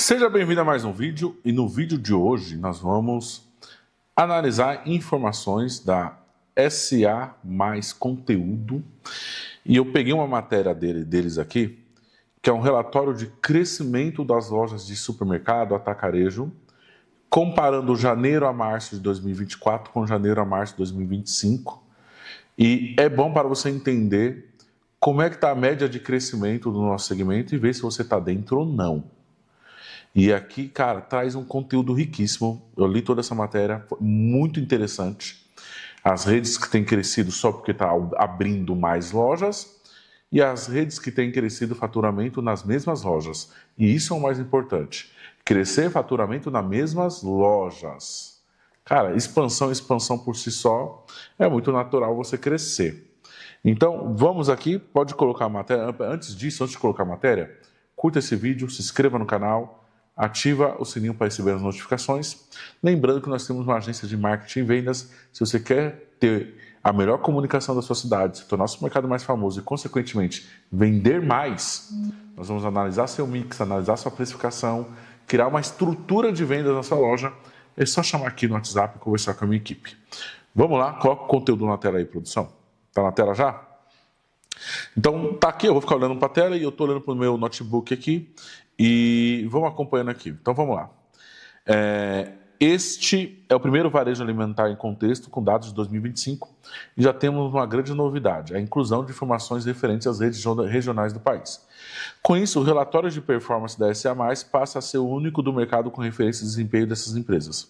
Seja bem-vindo a mais um vídeo, e no vídeo de hoje nós vamos analisar informações da SA Mais Conteúdo, e eu peguei uma matéria deles aqui, que é um relatório de crescimento das lojas de supermercado, atacarejo, comparando janeiro a março de 2024 com janeiro a março de 2025, e é bom para você entender como é que está a média de crescimento do nosso segmento e ver se você está dentro ou não. E aqui, cara, traz um conteúdo riquíssimo. Eu li toda essa matéria, foi muito interessante. As redes que têm crescido só porque está abrindo mais lojas e as redes que têm crescido faturamento nas mesmas lojas. E isso é o mais importante. Crescer faturamento nas mesmas lojas. Cara, expansão por si só, é muito natural você crescer. Então, vamos aqui, pode colocar a matéria. Antes de colocar a matéria, curta esse vídeo, se inscreva no canal, ativa o sininho para receber as notificações. Lembrando que nós temos uma agência de marketing e vendas. Se você quer ter a melhor comunicação da sua cidade, se tornar o seu mercado mais famoso e, consequentemente, vender mais, nós vamos analisar seu mix, analisar sua precificação, criar uma estrutura de vendas na sua loja. É só chamar aqui no WhatsApp e conversar com a minha equipe. Vamos lá, coloca o conteúdo na tela aí, produção. Está na tela já? Então, tá aqui, eu vou ficar olhando para a tela e eu estou olhando para o meu notebook aqui e vamos acompanhando aqui. Então, vamos lá. Este é o primeiro varejo alimentar em contexto com dados de 2025 e já temos uma grande novidade, a inclusão de informações referentes às redes regionais do país. Com isso, o relatório de performance da SA+, passa a ser o único do mercado com referência ao desempenho dessas empresas.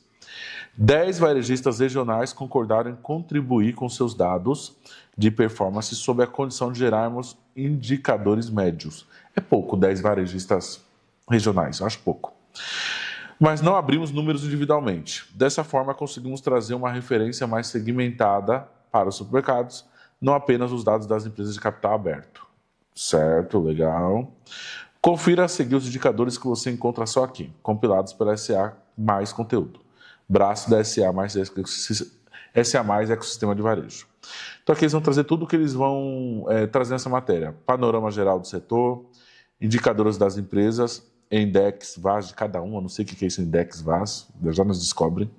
10 varejistas regionais concordaram em contribuir com seus dados de performance sob a condição de gerarmos indicadores médios. É pouco, 10 varejistas regionais, eu acho pouco. Mas não abrimos números individualmente. Dessa forma, conseguimos trazer uma referência mais segmentada para os supermercados, não apenas os dados das empresas de capital aberto. Certo, legal. Confira a seguir os indicadores que você encontra só aqui, compilados pela SA Mais Conteúdo, braço da SA Mais Ecossistema de Varejo. Então aqui eles vão trazer tudo o que eles vão trazer nessa matéria. Panorama geral do setor, indicadores das empresas, index VAS de cada um, eu não sei o que é esse index VAS, já nos descobrem.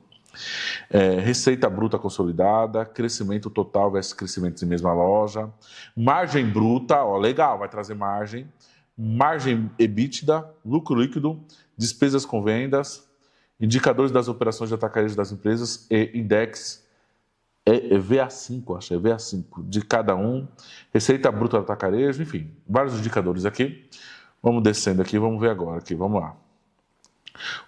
Receita bruta consolidada, crescimento total versus crescimento em mesma loja, margem bruta, ó, legal, vai trazer margem EBITDA, lucro líquido, despesas com vendas, indicadores das operações de atacarejo das empresas e index VA5, acho, é VA5 de cada um, receita bruta do atacarejo, enfim, vários indicadores aqui. Vamos descendo aqui, vamos ver agora aqui, vamos lá.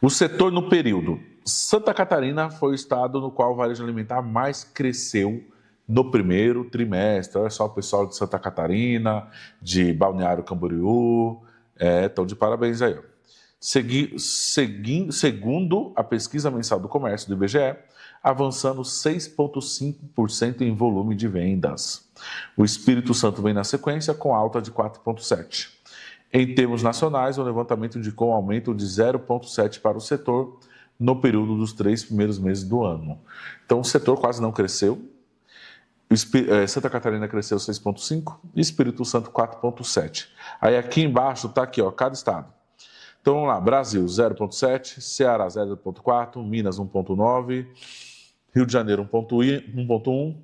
O setor no período. Santa Catarina foi o estado no qual o varejo alimentar mais cresceu no primeiro trimestre. Olha só o pessoal de Santa Catarina, de Balneário Camboriú, estão de parabéns aí. Ó. Segundo a pesquisa mensal do comércio do IBGE, avançando 6,5% em volume de vendas. O Espírito Santo vem na sequência com alta de 4,7%. Em termos nacionais, o levantamento indicou um aumento de 0,7% para o setor no período dos 3 primeiros meses do ano. Então, o setor quase não cresceu. Santa Catarina cresceu 6,5% e Espírito Santo 4,7%. Aí aqui embaixo está aqui, ó, cada estado. Então, vamos lá. Brasil 0,7%, Ceará 0,4%, Minas 1,9%, Rio de Janeiro 1,1%,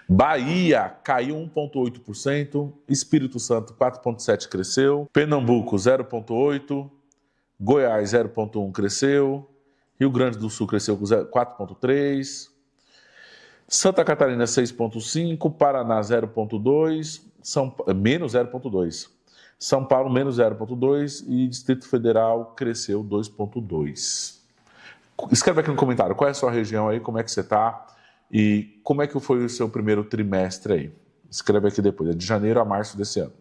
Bahia caiu 1,8%, Espírito Santo 4,7% cresceu, Pernambuco 0,8%, Goiás 0,1% cresceu, Rio Grande do Sul cresceu 4,3%, Santa Catarina 6,5%, Paraná 0,2%, menos 0,2%, São Paulo menos 0,2% e Distrito Federal cresceu 2,2%. Escreve aqui no comentário qual é a sua região aí, como é que você está. E como é que foi o seu primeiro trimestre aí? Escreve aqui depois, é de janeiro a março desse ano.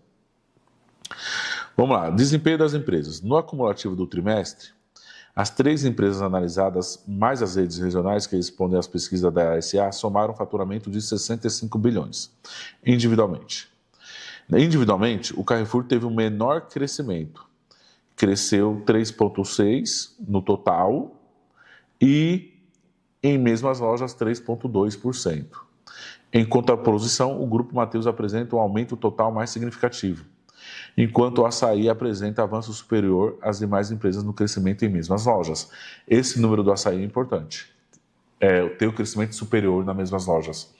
Vamos lá, desempenho das empresas. No acumulativo do trimestre, as 3 empresas analisadas, mais as redes regionais que respondem às pesquisas da SA, somaram um faturamento de 65 bilhões, individualmente. Individualmente, o Carrefour teve um menor crescimento. Cresceu 3,6% no total e em mesmas lojas 3,2%. Em contraposição, o Grupo Mateus apresenta um aumento total mais significativo, enquanto o Açaí apresenta avanço superior às demais empresas no crescimento em mesmas lojas. Esse número do Açaí é importante. Ter o crescimento superior nas mesmas lojas.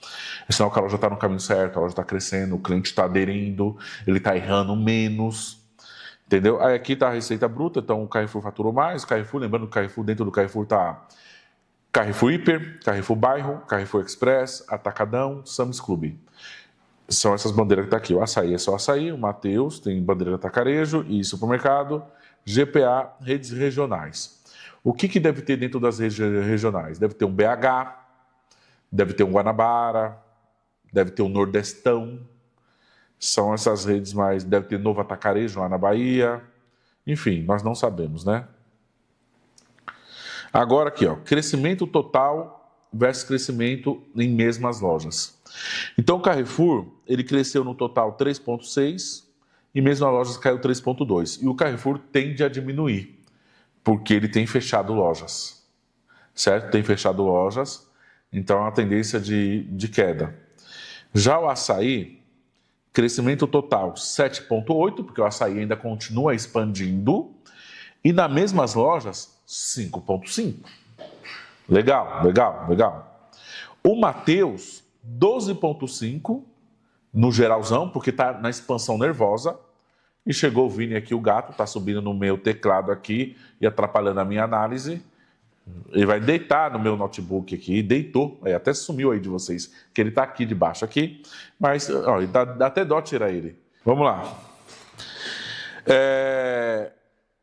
É sinal que a loja está no caminho certo, a loja está crescendo, o cliente está aderindo, ele está errando menos. Entendeu? Aí aqui está a receita bruta, então o Carrefour faturou mais, lembrando que o Carrefour, dentro do Carrefour está Carrefour Hiper, Carrefour Bairro, Carrefour Express, Atacadão, Sam's Clube. São essas bandeiras que estão aqui. O Açaí é só Açaí, o Mateus tem bandeira de atacarejo e supermercado, GPA, redes regionais. O que deve ter dentro das redes regionais? Deve ter um BH, deve ter um Guanabara, deve ter um Nordestão. São essas redes mais... Deve ter Novo Atacarejo lá na Bahia. Enfim, nós não sabemos, né? Agora aqui, ó, crescimento total versus crescimento em mesmas lojas. Então o Carrefour, ele cresceu no total 3,6 e mesmo as lojas caiu 3,2. E o Carrefour tende a diminuir, porque ele tem fechado lojas, certo? Tem fechado lojas, então é uma tendência de queda. Já o Açaí, crescimento total 7,8, porque o Açaí ainda continua expandindo, e nas mesmas lojas, 5,5. Legal, legal, legal. O Mateus, 12,5 no geralzão, porque está na expansão nervosa. E chegou o Vini aqui, o gato, está subindo no meu teclado aqui e atrapalhando a minha análise. Ele vai deitar no meu notebook aqui, deitou, até sumiu aí de vocês, que ele está aqui debaixo aqui, mas ó, dá até dó tirar ele. Vamos lá.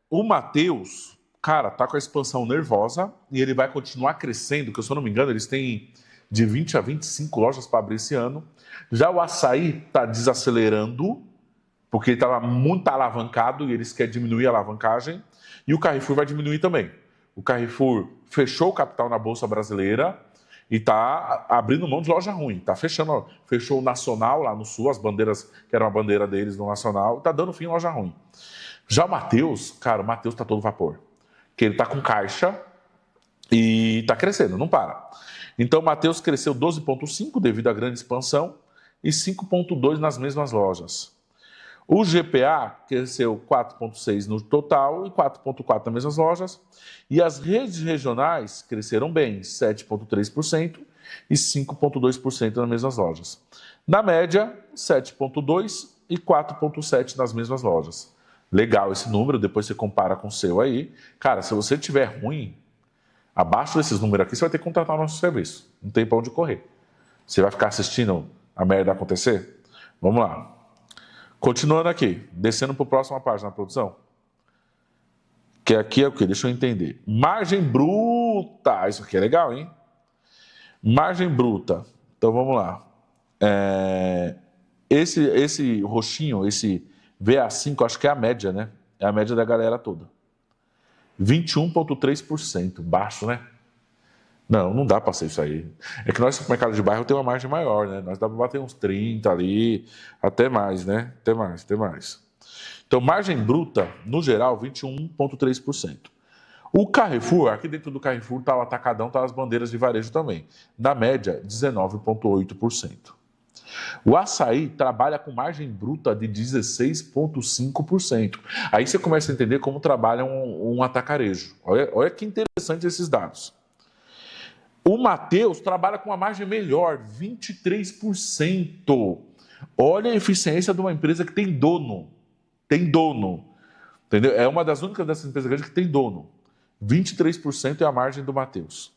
O Mateus, cara, tá com a expansão nervosa e ele vai continuar crescendo, que se eu não me engano, eles têm de 20 a 25 lojas para abrir esse ano. Já o Açaí está desacelerando, porque ele estava muito alavancado e eles querem diminuir a alavancagem. E o Carrefour vai diminuir também. O Carrefour fechou o capital na Bolsa Brasileira e está abrindo mão de loja ruim. Está fechando, fechou o Nacional lá no Sul, as bandeiras, que era uma bandeira deles no Nacional, está dando fim em loja ruim. Já o Mateus, cara, o Mateus está todo vapor. Que ele está com caixa e está crescendo, não para. Então o Mateus cresceu 12,5 devido à grande expansão e 5,2 nas mesmas lojas. O GPA cresceu 4,6 no total e 4,4 nas mesmas lojas. E as redes regionais cresceram bem, 7,3% e 5,2% nas mesmas lojas. Na média, 7,2% e 4,7% nas mesmas lojas. Legal esse número, depois você compara com o seu aí. Cara, se você tiver ruim, abaixo desses números aqui, você vai ter que contratar o nosso serviço. Não tem para onde correr. Você vai ficar assistindo a merda acontecer? Vamos lá. Continuando aqui, descendo para a próxima página da produção. Que aqui é o quê? Deixa eu entender. Margem bruta. Isso aqui é legal, hein? Margem bruta. Então vamos lá. Esse roxinho, esse VA5, acho que é a média, né? É a média da galera toda. 21,3%. Baixo, né? Não dá para ser isso aí. É que nós, supermercado de bairro, tem uma margem maior, né? Nós dá para bater uns 30 ali, até mais, né? Até mais. Então, margem bruta, no geral, 21,3%. O Carrefour, aqui dentro do Carrefour, tá o Atacadão, tá as bandeiras de varejo também. Na média, 19,8%. O Açaí trabalha com margem bruta de 16,5%. Aí você começa a entender como trabalha um atacarejo. Olha que interessante esses dados. O Mateus trabalha com uma margem melhor, 23%. Olha a eficiência de uma empresa que tem dono. Tem dono. Entendeu? É uma das únicas dessas empresas grandes que tem dono. 23% é a margem do Mateus.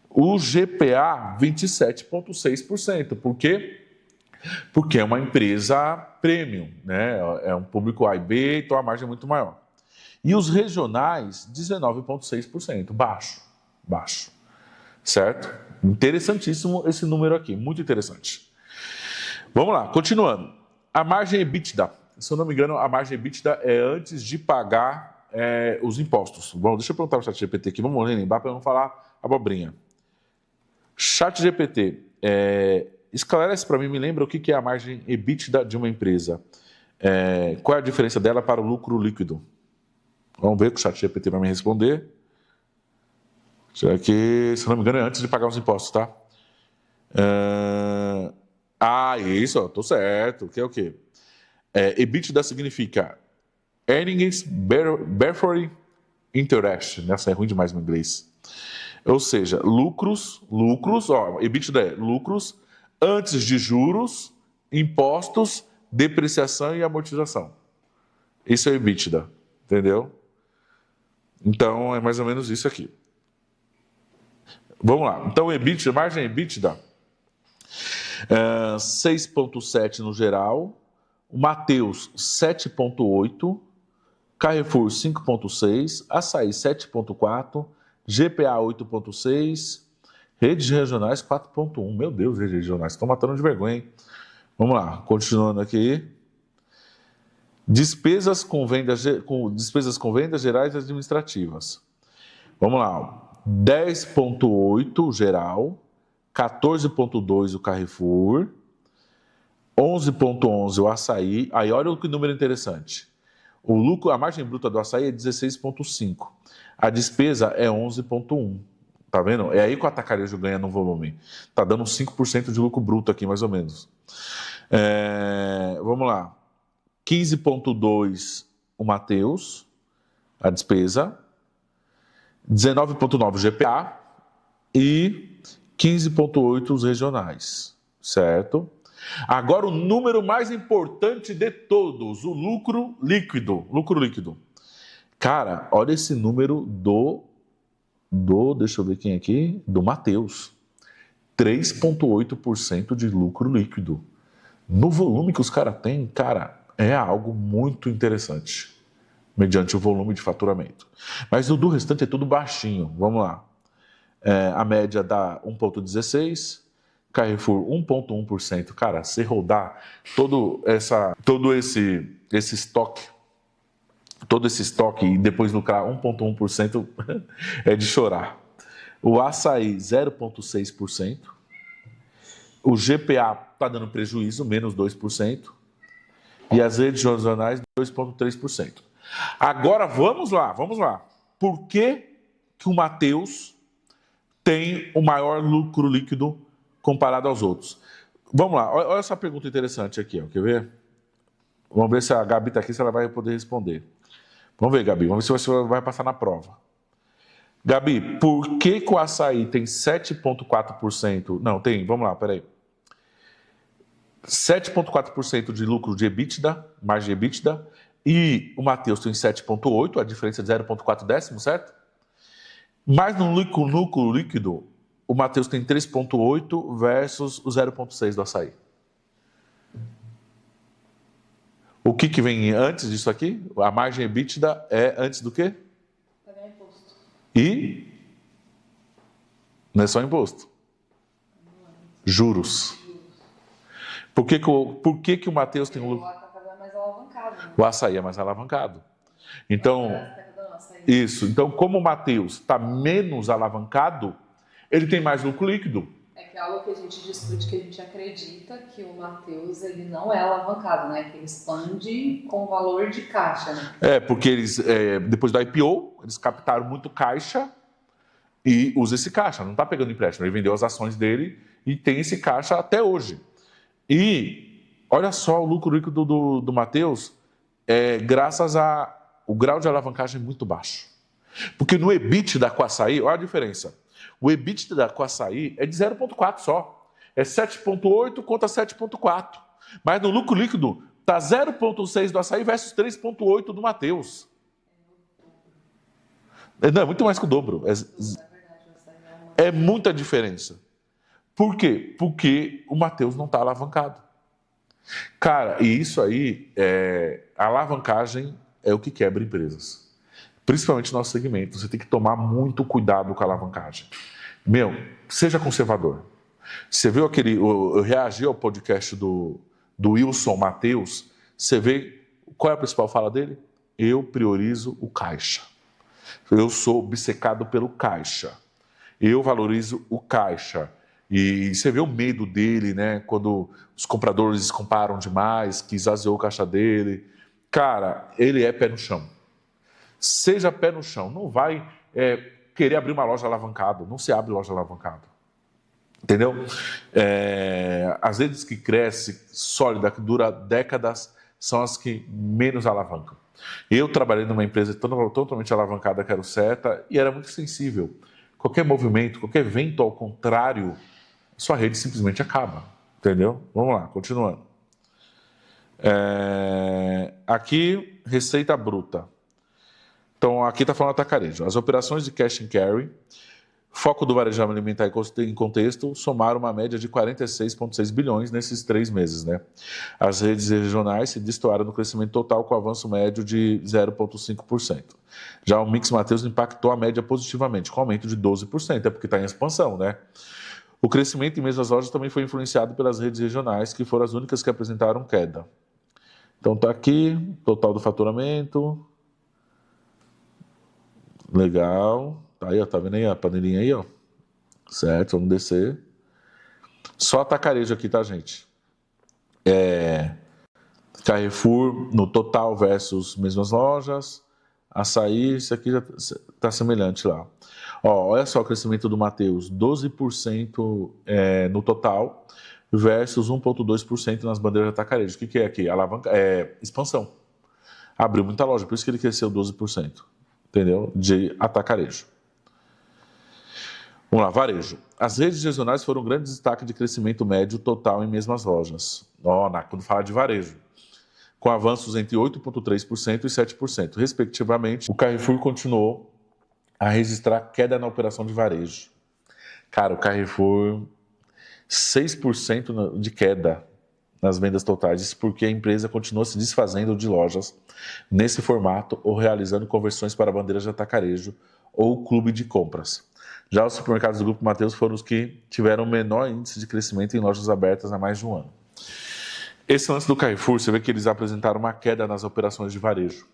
O GPA, 27,6%. Por quê? Porque é uma empresa premium, né? É um público A e B, então a margem é muito maior. E os regionais, 19,6%. Baixo. Certo? Interessantíssimo esse número aqui, muito interessante. Vamos lá, continuando. A margem EBITDA, se eu não me engano, a margem EBITDA é antes de pagar os impostos. Bom, deixa eu perguntar para o ChatGPT aqui, vamos lembrar para não falar abobrinha. ChatGPT, esclarece para mim, me lembra o que é a margem EBITDA de uma empresa. Qual é a diferença dela para o lucro líquido? Vamos ver que o ChatGPT vai me responder. Será que, se não me engano, é antes de pagar os impostos, tá? Isso, estou certo. Que é o quê? EBITDA significa Earnings Before Interest. Essa é ruim demais no inglês. Ou seja, lucros, EBITDA é lucros antes de juros, impostos, depreciação e amortização. Isso é EBITDA, entendeu? Então, é mais ou menos isso aqui. Vamos lá. Então, EBITDA, margem EBITDA, 6,7 no geral, o Mateus 7,8, Carrefour 5,6, Açaí 7,4, GPA 8,6, redes regionais 4,1. Meu Deus, redes regionais, estão matando de vergonha, hein? Vamos lá, continuando aqui. Despesas com vendas gerais e administrativas. Vamos lá. 10,8 geral, 14,2 o Carrefour, 11,11 o Açaí. Aí olha que número interessante. O lucro, a margem bruta do Açaí é 16,5. A despesa é 11,1. Tá vendo? É aí que o atacarejo ganha no volume. Tá dando 5% de lucro bruto aqui, mais ou menos. Vamos lá. 15,2 o Mateus, a despesa. 19,9 o GPA e 15,8 os regionais, certo? Agora o número mais importante de todos, o lucro líquido. Lucro líquido. Cara, olha esse número deixa eu ver quem aqui, do Mateus. 3,8% de lucro líquido. No volume que os caras têm, cara, é algo muito interessante, mediante o volume de faturamento. Mas o do restante é tudo baixinho. Vamos lá. A média dá 1,16%, Carrefour 1,1%. Cara, se rodar todo esse estoque e depois lucrar 1,1% é de chorar. O Açaí 0,6%. O GPA está dando prejuízo, menos 2%. E as redes regionais 2,3%. Agora vamos lá. Por que o Mateus tem o maior lucro líquido comparado aos outros? Vamos lá, olha essa pergunta interessante aqui, ó. Quer ver? Vamos ver se a Gabi está aqui, se ela vai poder responder. Vamos ver, Gabi, vamos ver se você vai passar na prova. Gabi, por que o Açaí tem 7,4%? Não, tem, vamos lá, peraí. 7,4% de lucro de EBITDA, margem EBITDA, e o Mateus tem 7,8%, a diferença é de 0,4 décimo, certo? Mas no lucro líquido, o Mateus tem 3,8% versus o 0,6% do Açaí. O que vem antes disso aqui? A margem EBITDA é antes do quê? Pagar imposto. E não é só imposto. Juros. Por que o Mateus tem um lucro? O Açaí é mais alavancado. Então, isso. Então, como o Mateus está menos alavancado, ele tem mais lucro líquido. É que é algo que a gente discute, que a gente acredita que o Mateus ele não é alavancado, né? Que ele expande com valor de caixa, né? Porque eles, depois do IPO, eles captaram muito caixa e usa esse caixa. Não está pegando empréstimo. Ele vendeu as ações dele e tem esse caixa até hoje. E olha só o lucro líquido do Mateus, graças ao grau de alavancagem muito baixo. Porque no EBITDA com Açaí, olha a diferença. O EBITDA com Açaí é de 0,4 só. É 7,8 contra 7,4. Mas no lucro líquido está 0,6 do Açaí versus 3,8 do Mateus. Não, é muito mais que o dobro. É muita diferença. Por quê? Porque o Mateus não está alavancado. Cara, e isso aí, a alavancagem é o que quebra empresas. Principalmente no nosso segmento. Você tem que tomar muito cuidado com a alavancagem. Seja conservador. Você viu eu reagi ao podcast do Wilson Mateus, você vê qual é a principal fala dele? Eu priorizo o caixa. Eu sou obcecado pelo caixa. Eu valorizo o caixa. E você vê o medo dele, né? Quando os compradores comparam demais, que esvaziou o caixa dele. Cara, ele é pé no chão. Seja pé no chão. Não vai querer abrir uma loja alavancada. Não se abre loja alavancada. Entendeu? Às vezes que cresce, sólida, que dura décadas, são as que menos alavancam. Eu trabalhei numa empresa totalmente alavancada, que era o Seta, e era muito sensível. Qualquer movimento, qualquer vento ao contrário, sua rede simplesmente acaba. Entendeu? Vamos lá, continuando. Aqui, receita bruta. Então, aqui está falando atacarejo. As operações de cash and carry, foco do varejo alimentar em contexto, somaram uma média de 46,6 bilhões nesses 3 meses, né? As redes regionais se destoaram no crescimento total com avanço médio de 0,5%. Já o Mix Mateus impactou a média positivamente, com aumento de 12%, é porque está em expansão, né? O crescimento em mesmas lojas também foi influenciado pelas redes regionais, que foram as únicas que apresentaram queda. Então está aqui, total do faturamento. Legal. Tá aí, ó, tá vendo aí a panelinha aí, ó? Certo, vamos descer. Só atacarejo aqui, tá, gente? Carrefour no total versus mesmas lojas. Açaí, isso aqui já tá semelhante lá. Ó, olha só o crescimento do Mateus, 12% no total versus 1,2% nas bandeiras de atacarejo. O que é aqui? Alavanca, expansão. Abriu muita loja, por isso que ele cresceu 12%, entendeu? De atacarejo. Vamos lá, varejo. As redes regionais foram um grande destaque de crescimento médio total em mesmas lojas. Quando fala de varejo, com avanços entre 8,3% e 7%, respectivamente. O Carrefour continuou a registrar queda na operação de varejo. Cara, o Carrefour, 6% de queda nas vendas totais, isso porque a empresa continua se desfazendo de lojas nesse formato ou realizando conversões para bandeiras de atacarejo ou clube de compras. Já os supermercados do Grupo Mateus foram os que tiveram o menor índice de crescimento em lojas abertas há mais de um ano. Esse lance do Carrefour, você vê que eles apresentaram uma queda nas operações de varejo.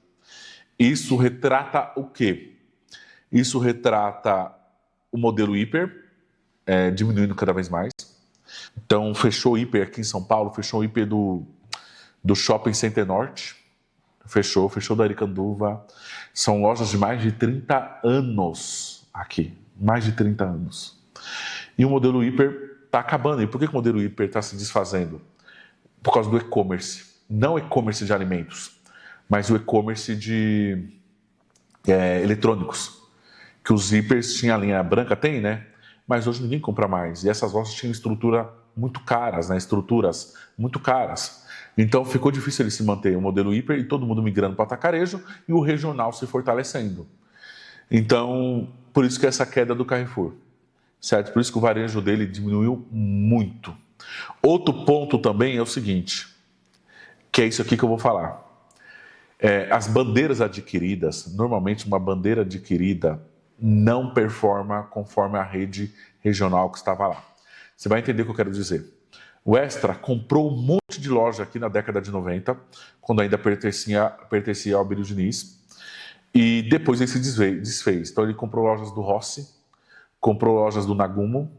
Isso retrata o quê? Isso retrata o modelo hiper, diminuindo cada vez mais. Então, fechou o hiper aqui em São Paulo, fechou o hiper do Shopping Center Norte, fechou da Aricanduva. São lojas de mais de 30 anos aqui, mais de 30 anos. E o modelo hiper está acabando. E por que o modelo hiper está se desfazendo? Por causa do e-commerce. Não e-commerce de alimentos, mas o e-commerce de eletrônicos. Que os hipers tinham a linha branca, tem, né? Mas hoje ninguém compra mais. E essas lojas tinham estruturas muito caras. Então ficou difícil ele se manter o modelo hiper e todo mundo migrando para o atacarejo e o regional se fortalecendo. Então, por isso que essa queda do Carrefour, certo? Por isso que o varejo dele diminuiu muito. Outro ponto também é o seguinte, que é isso aqui que eu vou falar. As bandeiras adquiridas, normalmente uma bandeira adquirida não performa conforme a rede regional que estava lá. Você vai entender o que eu quero dizer. O Extra comprou um monte de loja aqui na década de 90, quando ainda pertencia ao Abílio Diniz, e depois ele se desfez. Então ele comprou lojas do Rossi, comprou lojas do Nagumo,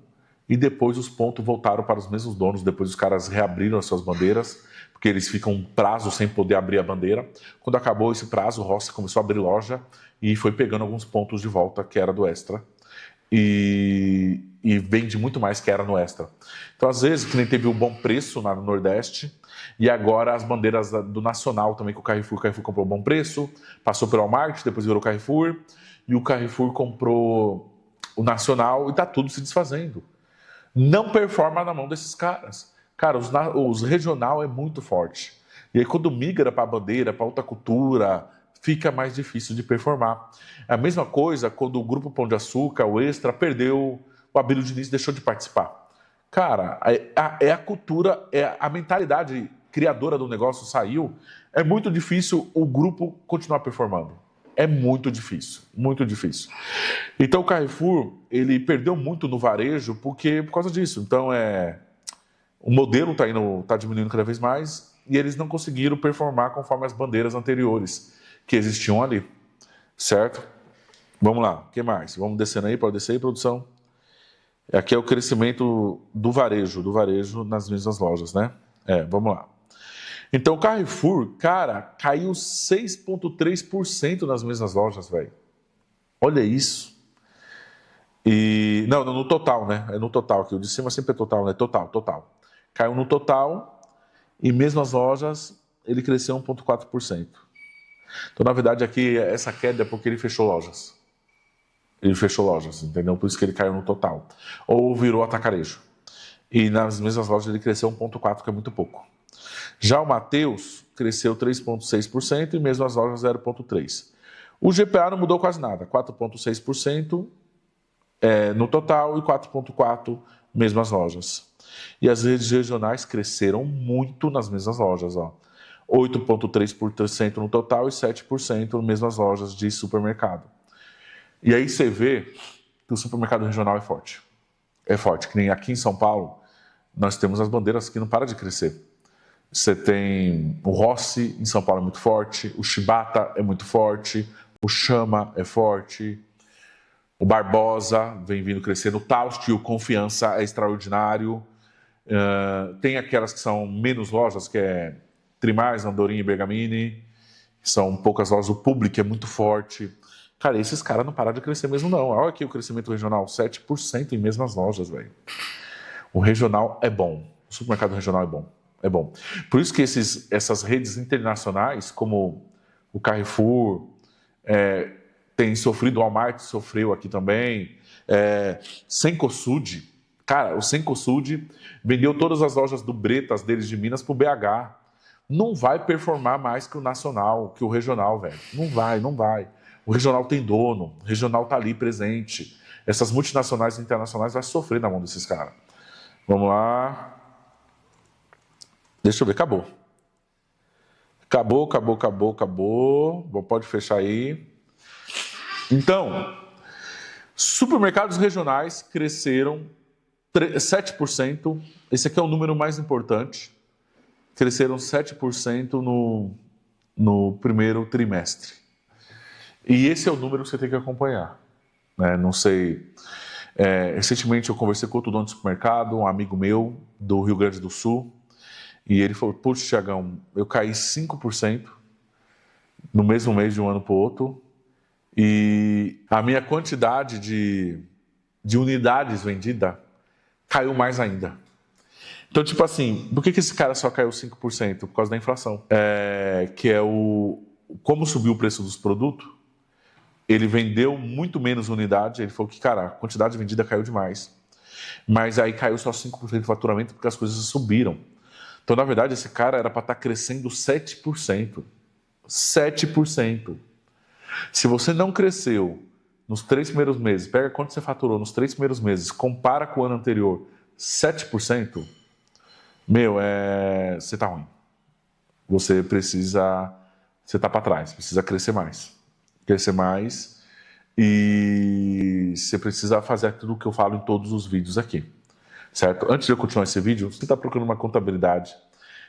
e depois os pontos voltaram para os mesmos donos. Depois os caras reabriram as suas bandeiras, porque eles ficam um prazo sem poder abrir a bandeira. Quando acabou esse prazo, o Rossi começou a abrir loja e foi pegando alguns pontos de volta que era do Extra. E vende muito mais que era no Extra. Então, às vezes, que nem teve um bom preço no Nordeste, e agora as bandeiras do Nacional também com o Carrefour comprou bom preço, passou pelo Walmart, depois virou Carrefour, e o Carrefour comprou o Nacional e está tudo se desfazendo. Não performa na mão desses caras. Cara, os regional é muito forte. E aí quando migra para a bandeira, para outra cultura, fica mais difícil de performar. É a mesma coisa quando o Grupo Pão de Açúcar, o Extra, perdeu, o Abílio Diniz deixou de participar. Cara, a cultura, a mentalidade criadora do negócio saiu, é muito difícil o grupo continuar performando. É muito difícil, muito difícil. Então o Carrefour, ele perdeu muito no varejo por causa disso. Então o modelo está diminuindo cada vez mais e eles não conseguiram performar conforme as bandeiras anteriores que existiam ali, certo? Vamos lá, o que mais? Vamos descendo aí, pode descer aí, produção. Aqui é o crescimento do varejo nas mesmas lojas, né? Vamos lá. Então, o Carrefour, cara, caiu 6,3% nas mesmas lojas, velho. Olha isso. E não, no total, né? É no total aqui. O de cima sempre é total, né? Total. Caiu no total e mesmo as lojas ele cresceu 1,4%. Então, na verdade, aqui, essa queda é porque ele fechou lojas. Ele fechou lojas, entendeu? Por isso que ele caiu no total. Ou virou atacarejo. E nas mesmas lojas ele cresceu 1,4%, que é muito pouco. Já o Mateus cresceu 3,6% e mesmo as lojas 0,3%. O GPA não mudou quase nada, 4,6% no total e 4,4% mesmo as lojas. E as redes regionais cresceram muito nas mesmas lojas, ó. 8,3% no total e 7% nas mesmas lojas de supermercado. E aí você vê que o supermercado regional é forte. É forte, que nem aqui em São Paulo, nós temos as bandeiras que não param de crescer. Você tem o Rossi em São Paulo é muito forte, o Shibata é muito forte, o Chama é forte, o Barbosa vem vindo crescendo, o Taust e o Confiança é extraordinário. Tem aquelas que são menos lojas, que é Trimais, Andorinha e Bergamini, que são poucas lojas, o Public é muito forte. Cara, esses caras não pararam de crescer mesmo não. Olha aqui o crescimento regional, 7% em mesmas lojas, velho. O regional é bom, o supermercado regional é bom, é bom. Por isso que essas redes internacionais, como o Carrefour, tem sofrido, o Walmart sofreu aqui também, Cencosud, cara, o Cencosud vendeu todas as lojas do Bretas deles de Minas pro BH. Não vai performar mais que o nacional, que o regional, velho. Não vai, não vai. O regional tem dono, o regional tá ali presente. Essas multinacionais e internacionais vão sofrer na mão desses caras. Vamos lá. Deixa eu ver, acabou. Acabou. Pode fechar aí. Então, supermercados regionais cresceram 7%. Esse aqui é o número mais importante. Cresceram 7% no primeiro trimestre. E esse é o número que você tem que acompanhar. Não sei. Recentemente eu conversei com outro dono de supermercado, um amigo meu do Rio Grande do Sul, e ele falou: puxa, Thiagão, eu caí 5% no mesmo mês de um ano para o outro, e a minha quantidade de unidades vendidas caiu mais ainda. Então, tipo assim, por que esse cara só caiu 5%? Por causa da inflação. Que é como subiu o preço dos produtos, ele vendeu muito menos unidade. Ele falou que, cara, a quantidade vendida caiu demais. Mas aí caiu só 5% de faturamento porque as coisas subiram. Então, na verdade, esse cara era para estar crescendo 7%. 7%. Se você não cresceu nos 3 primeiros meses, pega quanto você faturou nos 3 primeiros meses, compara com o ano anterior, 7%, você tá ruim. Você tá para trás, precisa crescer mais. E você precisa fazer aquilo que eu falo em todos os vídeos aqui, certo? Antes de eu continuar esse vídeo, você está procurando uma contabilidade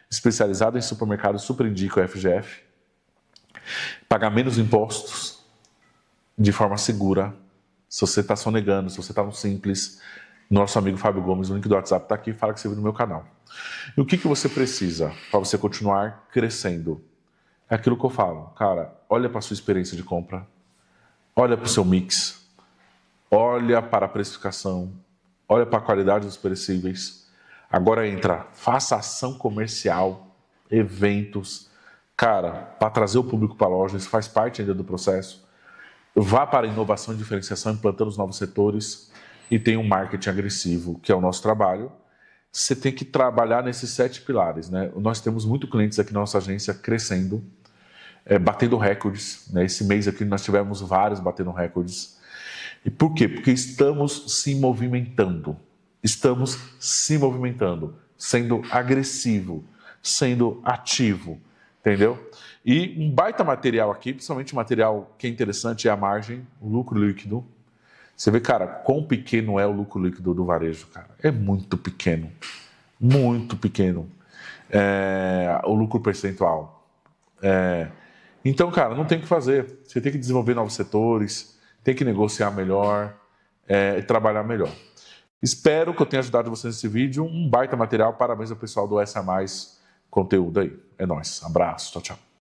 especializada em supermercado, super indica o FGF, pagar menos impostos de forma segura. Se você está sonegando, se você está no Simples, nosso amigo Fábio Gomes, o link do WhatsApp está aqui, fala que você viu no meu canal. E o que você precisa para você continuar crescendo? É aquilo que eu falo, cara, olha para a sua experiência de compra, olha para o seu mix, olha para a precificação, olha para a qualidade dos perecíveis. Agora entra, faça ação comercial, eventos, cara, para trazer o público para a loja, isso faz parte ainda do processo. Vá para a inovação e diferenciação, implantando os novos setores, e tem um marketing agressivo, que é o nosso trabalho. Você tem que trabalhar nesses 7 pilares, né? Nós temos muitos clientes aqui na nossa agência crescendo, batendo recordes, né? Esse mês aqui nós tivemos vários batendo recordes. E por quê? Porque estamos se movimentando, sendo agressivo, sendo ativo, entendeu? E um baita material aqui, principalmente material que é interessante, é a margem, o lucro líquido. Você vê, cara, quão pequeno é o lucro líquido do varejo, cara. É muito pequeno. Muito pequeno. O lucro percentual. Então, cara, não tem o que fazer. Você tem que desenvolver novos setores, tem que negociar melhor, e trabalhar melhor. Espero que eu tenha ajudado você nesse vídeo. Um baita material. Parabéns ao pessoal do SA Mais Conteúdo aí. É nóis. Abraço. Tchau, tchau.